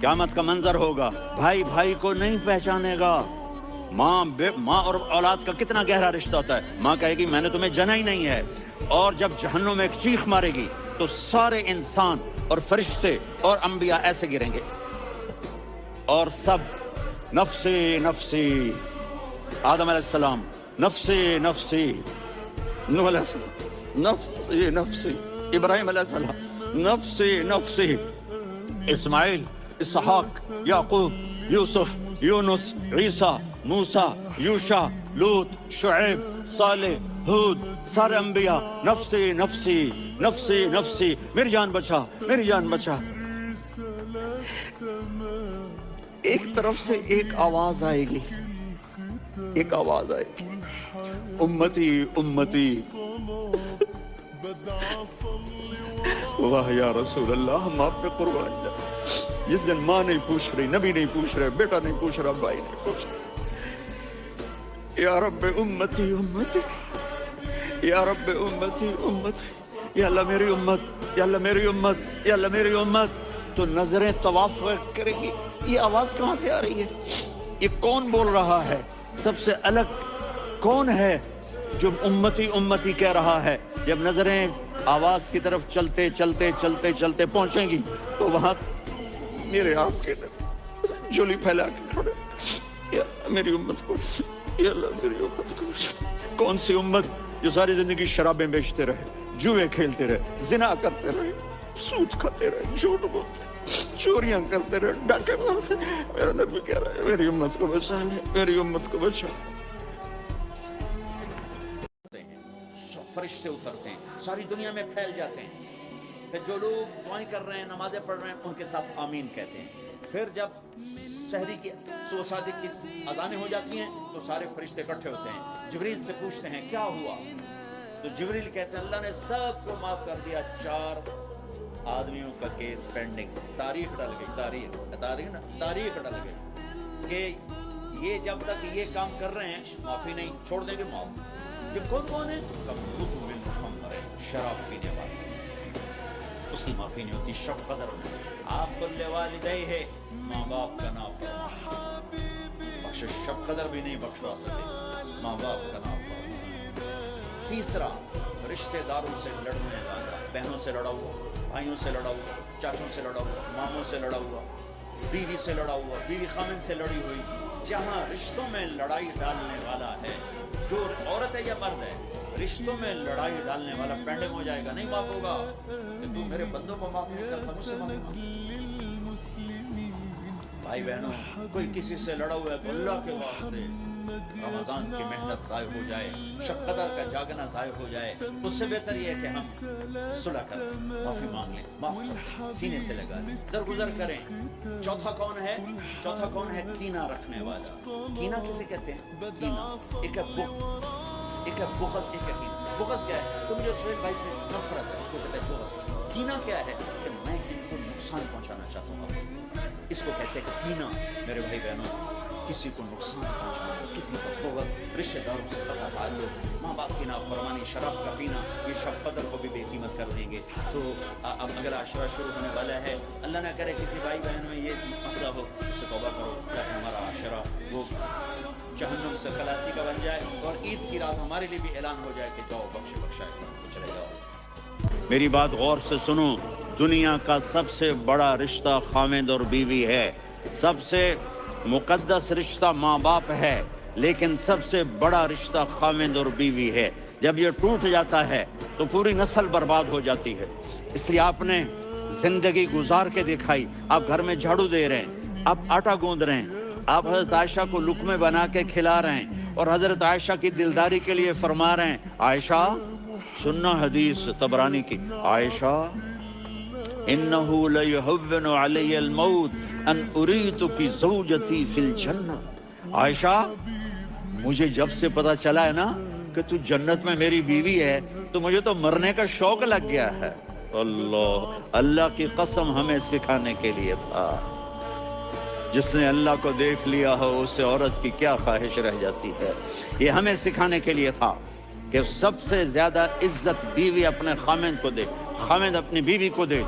क़यामत का मंजर होगा, भाई भाई को नहीं पहचानेगा। माँ और औलाद का कितना गहरा रिश्ता होता है। माँ कहेगी मैंने तुम्हें जना ही नहीं है, और जब जहन्नुम में एक चीख मारेगी तो सारे इंसान और फरिश्ते और अंबिया ऐसे गिरेंगे और सब नफ्सी नफ्सी, आदम अलैहिस्सलाम नफ्सी नफ्सी, नूह अलैहिस्सलाम नफ्सी नफ्सी, इब्राहिम अलैहिस्सलाम नफ्सी नफ्सी, इस्माइल, इसहाक, याकूब, यूसुफ, यूनुस, ईसा, मूसा, यूशा, लूत, शुएब, सालेह, हूद, सारे अंबिया नफ्सी नफ्सी नफ्सी नफ्सी, मेरी जान बचा, मेरी जान बचा। एक तरफ से एक आवाज आएगी, एक आवाज आएगी, उम्मती उम्मती। वाह या रसूल अल्लाह, हम आप पे कुर्बान जाए। जिस दिन माँ नहीं पूछ रही, नबी नहीं पूछ रहे, बेटा नहीं पूछ रहा, भाई नहीं पूछ रहा, या रब्बे उम्मती उम्मती, या रब्बे उम्मती उम्मती, या अल्लाह मेरी उम्मत, या अल्लाह मेरी उम्मत, या अल्लाह मेरी उम्मत। तो नजरें तवाफ करेगी, ये आवाज कहाँ से आ रही है, ये कौन बोल रहा है, सबसे अलग कौन है जो उम्मती उम्मती कह रहा है। जब नजरें आवाज की तरफ चलते चलते चलते चलते पहुंचेंगी तो वहां मेरे आपके झोली फैला के खड़े, या मेरी उम्मत को, या अल्लाह मेरी उम्मत को। कौन सी उम्मत जो सारी जिंदगी शराबें बेचते रहे, जुए खेलते रहे, जिना करते रहे, सूद खाते रहे, झूठ बोलते, चोरियां करते रहे, डाके मारते। मेरा नबी कह रहा है मेरी उम्मत को बचा ले, मेरी उम्मत को बचा। फरिश्ते उतरते हैं, सारी दुनिया में फैल जाते हैं। फिर जो लोग दुआएं कर रहे हैं, नमाजें पढ़ रहे हैं, उनके साथ आमीन कहते हैं। फिर जब सहरी की सुबह सादिक की अजानें हो जाती हैं तो सारे फरिश्ते इकट्ठे होते हैं, जिब्रील से पूछते हैं क्या हुआ। तो जिब्रील कहते हैं अल्लाह ने सबको माफ कर दिया, 4 आदमियों का केस पेंडिंग। तारीख डल गई, तारीख डल गई कि ये जब तक ये काम कर रहे हैं माफी नहीं, छोड़ देंगे माफ। ये कौन है, शराब पीने वाला, उसकी माफी नहीं होती। शब कदर आप कुल्ले वालिदैन है, माँ बाप का नाम बख्शो, शब कदर भी नहीं बख्शवा सकते, माँ बाप का नाम। तीसरा, रिश्तेदारों से लड़ने वाला, बहनों से लड़ा हुआ, भाइयों से लड़ा हुआ, चाचों से लड़ा हुआ, मामों से लड़ा हुआ, बीवी से लड़ा हुआ, बीवी खामिन से लड़ी हुई। जहाँ रिश्तों में लड़ाई डालने वाला है, जो औरत है या मर्द है, रिश्तों में लड़ाई डालने वाला पेंडिंग हो जाएगा, नहीं माफ होगा कि तू मेरे बंदों को माफ नहीं करता, मुझसे माफी मांग। भाई बहनों, कोई किसी से लड़ा हुआ है तो अल्लाह के वास्ते रमजान की मेहनत ज़ाय हो जाए, शब कदर का जागना ज़ाय हो जाए, उससे बेहतर ये है कि हम सुलह करें, माफी मांग लें, माफ करें, सीने से लगा लें, दरगुजर करें। चौथा कौन है, चौथा कौन है, कीना रखने वाला। कीना किसे कहते हैं, कीना एक है एक है बुग़्ज़, एक है कीना। बुग़्ज़ क्या है, तो मुझे सुहेल भाई से नफरत है, उसको कहते हैं बुग़्ज़। कीना क्या है कि मैं इनको नुकसान पहुंचाना चाहता हूँ, इसको कहते हैं कीना। मेरे भाई बहनों, किसी को नुकसान पहुंचाना, किसी को बुग़्ज़, रिश्तेदारों से पता ताल्लुक़, माँ बाप की नाफरमानी, शराब का पीना, ये शब कदर को भी बेकीमत कर देंगे। तो अब अगला आशरा शुरू होने वाला है, अल्लाह ना करे किसी भाई बहन में ये मसला हो, उससे तौबा करो ताकि हमारा आशरा वो जहन्नुम से खलासी का बन जाए और ईद की रात हमारे लिए भी ऐलान हो जाए कि जाओ बख्शा चले जाओ। मेरी बात गौर से सुनो, दुनिया का सबसे बड़ा रिश्ता खामिद और बीवी है, सबसे मुकद्दस रिश्ता माँ बाप है, लेकिन सबसे बड़ा रिश्ता खामिद और बीवी है। जब ये टूट जाता है तो पूरी नस्ल बर्बाद हो जाती है। इसलिए आपने जिंदगी गुजार के दिखाई। आप घर में झाड़ू दे रहे हैं, आप आटा गूंद रहे हैं, आप हजरत आयशा को लुक़मे बना के खिला रहे हैं और हजरत आयशा की दिलदारी के लिए फरमा रहे हैं, आयशा सुन्ना हदीस तबरानी की, आयशा इन्नहु लयुहव्विनु अलैयल मौत अन उरीतुकी ज़ौजती फिल जन्नह। आयशा, मुझे जब से पता चला है ना कि तू जन्नत में मेरी बीवी है, तो मुझे तो मरने का शौक लग गया है। अल्लाह, अल्लाह की कसम हमें सिखाने के लिए था। जिसने अल्लाह को देख लिया हो उससे औरत की क्या ख्वाहिश रह जाती है। ये हमें सिखाने के लिए था कि सबसे ज्यादा इज्जत बीवी अपने खामिद को दे, खामिद अपनी बीवी को दे।